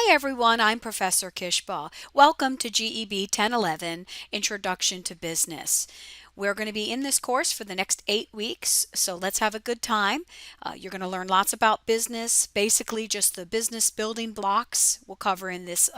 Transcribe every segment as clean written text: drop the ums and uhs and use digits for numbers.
Hi everyone, I'm Professor Kishba. Welcome to GEB 1011, Introduction to Business. We're going to be in this course for the next 8 weeks, so let's have a good time. You're going to learn lots about business, basically just the business building blocks we'll cover in this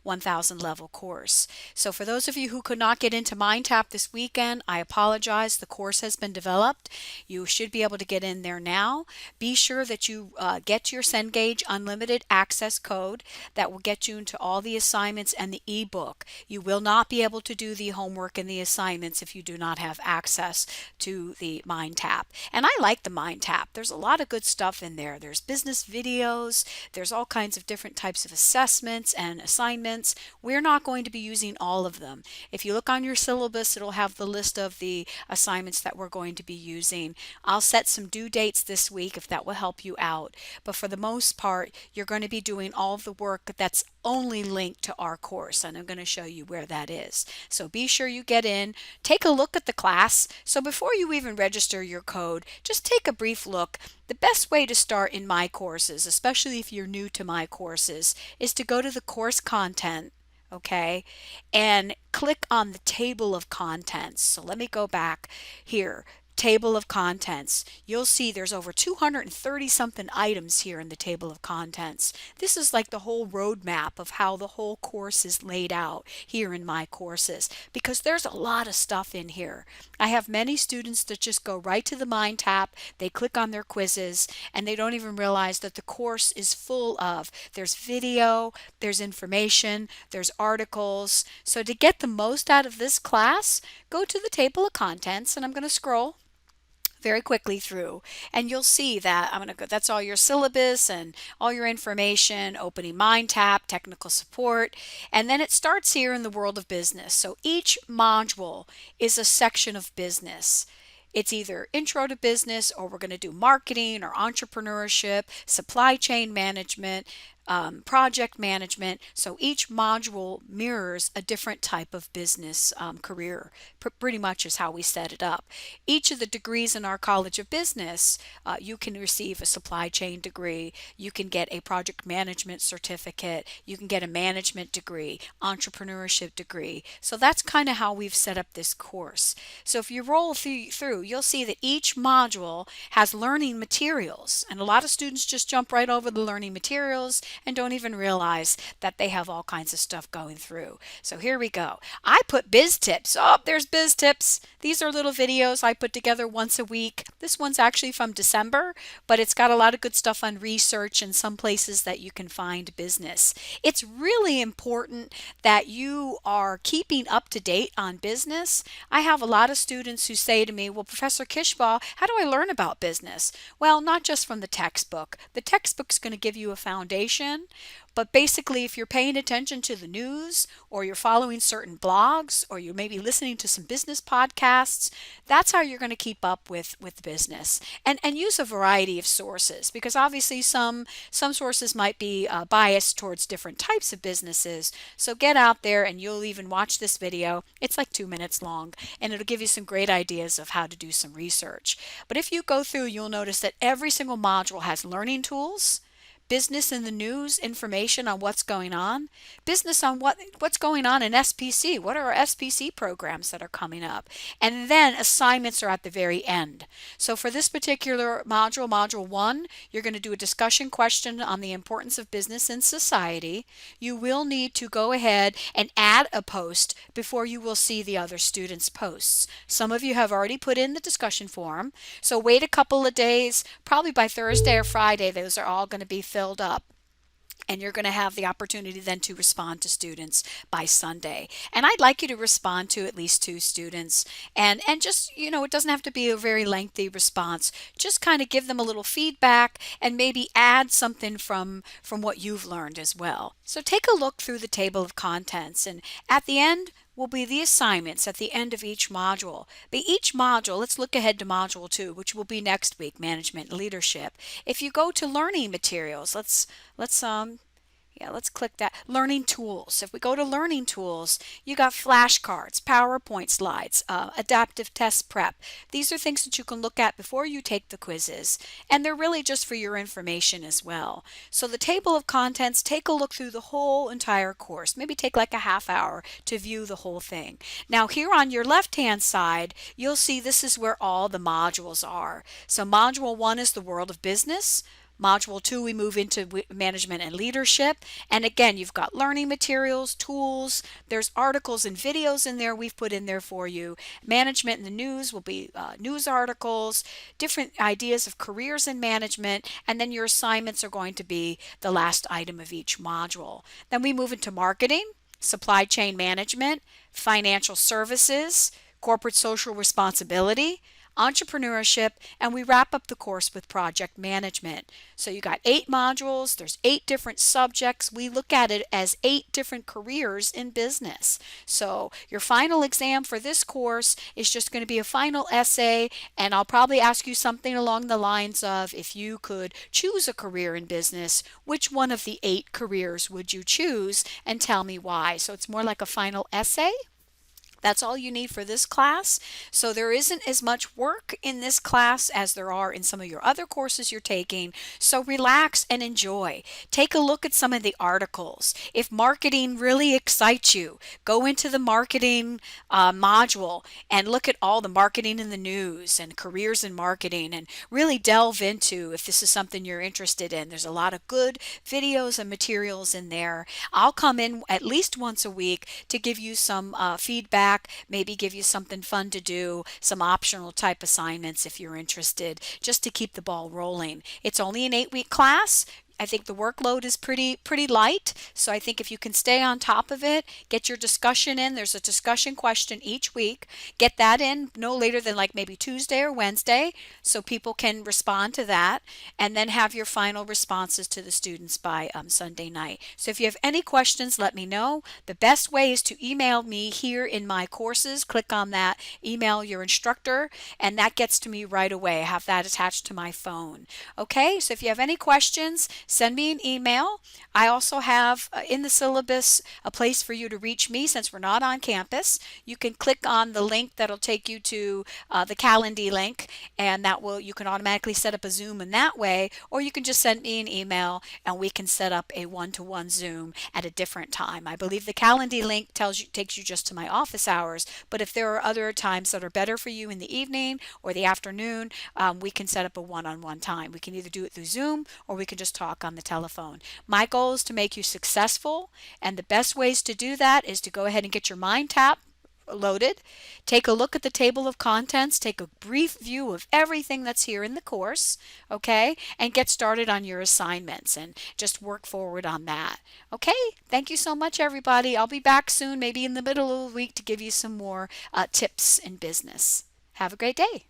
1000 level course. So for those of you who could not get into MindTap this weekend, I apologize. The course has been developed. You should be able to get in there now. Be sure that you get your Cengage Unlimited Access code that will get you into all the assignments and the ebook. You will not be able to do the homework and the assignments if you do not have access to the MindTap. And I like the MindTap. There's a lot of good stuff in there. There's business videos, there's all kinds of different types of assessments and assignments. We're not going to be using all of them. If you look on your syllabus, it'll have the list of the assignments that we're going to be using. I'll set some due dates this week if that will help you out. But for the most part, you're going to be doing all of the work that's only linked to our course, and I'm going to show you where that is. So be sure you get in, take a look at the class. So before you even register your code, just take a brief look. The best way to start in my courses, especially if you're new to my courses, is to go to the course content, okay, and click on the table of contents. So let me go back here. Table of contents. You'll see there's over 230 something items here in the table of contents. This is like the whole roadmap of how the whole course is laid out here in my courses, because there's a lot of stuff in here. I have many students that just go right to the MindTap, they click on their quizzes, and they don't even realize that the course is full of, there's video, there's information, there's articles. So to get the most out of this class, go to the table of contents, and I'm going to scroll very quickly through, and you'll see that I'm going to go, that's all your syllabus and all your information, opening MindTap, technical support, and then it starts here in the world of business. So each module is a section of business. It's either intro to business, or we're going to do marketing or entrepreneurship, supply chain management, project management. So each module mirrors a different type of business career, pretty much is how we set it up. Each of the degrees in our College of Business, you can receive a supply chain degree, you can get a project management certificate, you can get a management degree, entrepreneurship degree. So that's kind of how we've set up this course. So if you roll through, you'll see that each module has learning materials, and a lot of students just jump right over the learning materials and don't even realize that they have all kinds of stuff going through. So here we go. I put biz tips. Oh, there's biz tips. These are little videos I put together once a week. This one's actually from December, but it's got a lot of good stuff on research and some places that you can find business. It's really important that you are keeping up to date on business. I have a lot of students who say to me, well, Professor Kishbal, how do I learn about business? Well, not just from the textbook. The textbook's going to give you a foundation, but basically if you're paying attention to the news, or you're following certain blogs, or you're maybe listening to some business podcasts, that's how you're going to keep up with business. And use a variety of sources, because obviously some sources might be biased towards different types of businesses. So get out there, and you'll even watch this video. It's like 2 minutes long, and it'll give you some great ideas of how to do some research. But if you go through, you'll notice that every single module has learning tools, business in the news, information on what's going on, business on what's going on in SPC, what are our SPC programs that are coming up, and then assignments are at the very end. So for this particular module, module 1, you're going to do a discussion question on the importance of business in society. You will need to go ahead and add a post before you will see the other students' posts. Some of you have already put in the discussion forum, so wait a couple of days, probably by Thursday or Friday, those are all going to be filled up, and you're going to have the opportunity then to respond to students by Sunday. And I'd like you to respond to at least 2 students, and just, it doesn't have to be a very lengthy response. Just kind of give them a little feedback and maybe add something from what you've learned as well. So take a look through the table of contents, and at the end will be the assignments at the end of each module. But each module, let's look ahead to module 2, which will be next week, management and leadership. If you go to learning materials, let's Yeah, let's click that. Learning tools. If we go to learning tools, you got flashcards, PowerPoint slides, adaptive test prep. These are things that you can look at before you take the quizzes, and they're really just for your information as well. So the table of contents, take a look through the whole entire course. Maybe take like a half hour to view the whole thing. Now here on your left-hand side, you'll see this is where all the modules are. So module 1 is the world of business. Module 2, we move into management and leadership. And again, you've got learning materials, tools, there's articles and videos in there we've put in there for you. Management and the news will be news articles, different ideas of careers in management, and then your assignments are going to be the last item of each module. Then we move into marketing, supply chain management, financial services, corporate social responsibility, entrepreneurship, and we wrap up the course with project management. So you got 8 modules, there's 8 different subjects. We look at it as 8 different careers in business. So your final exam for this course is just going to be a final essay, and I'll probably ask you something along the lines of, if you could choose a career in business, which one of the 8 careers would you choose, and tell me why. So it's more like a final essay. That's all you need for this class. So there isn't as much work in this class as there are in some of your other courses you're taking. So relax and enjoy. Take a look at some of the articles. If marketing really excites you, go into the marketing module and look at all the marketing in the news and careers in marketing, and really delve into if this is something you're interested in. There's a lot of good videos and materials in there. I'll come in at least once a week to give you some feedback, maybe give you something fun to do, some optional type assignments if you're interested, just to keep the ball rolling. It's only an 8-week class. I think the workload is pretty light, so I think if you can stay on top of it, get your discussion in. There's a discussion question each week. Get that in no later than like maybe Tuesday or Wednesday, so people can respond to that, and then have your final responses to the students by Sunday night. So if you have any questions, let me know. The best way is to email me here in my courses. Click on that, email your instructor, and that gets to me right away. I have that attached to my phone. Okay, so if you have any questions, send me an email. I also have in the syllabus a place for you to reach me since we're not on campus. You can click on the link that'll take you to the Calendly link, and you can automatically set up a Zoom in that way, or you can just send me an email and we can set up a one-to-one Zoom at a different time. I believe the Calendly link takes you just to my office hours, but if there are other times that are better for you in the evening or the afternoon, we can set up a one-on-one time. We can either do it through Zoom or we can just talk on the telephone. My goal is to make you successful, and the best ways to do that is to go ahead and get your mind tap loaded, take a look at the table of contents, take a brief view of everything that's here in the course, okay, and get started on your assignments and just work forward on that. Okay, thank you so much, everybody. I'll be back soon, maybe in the middle of the week, to give you some more tips in business. Have a great day.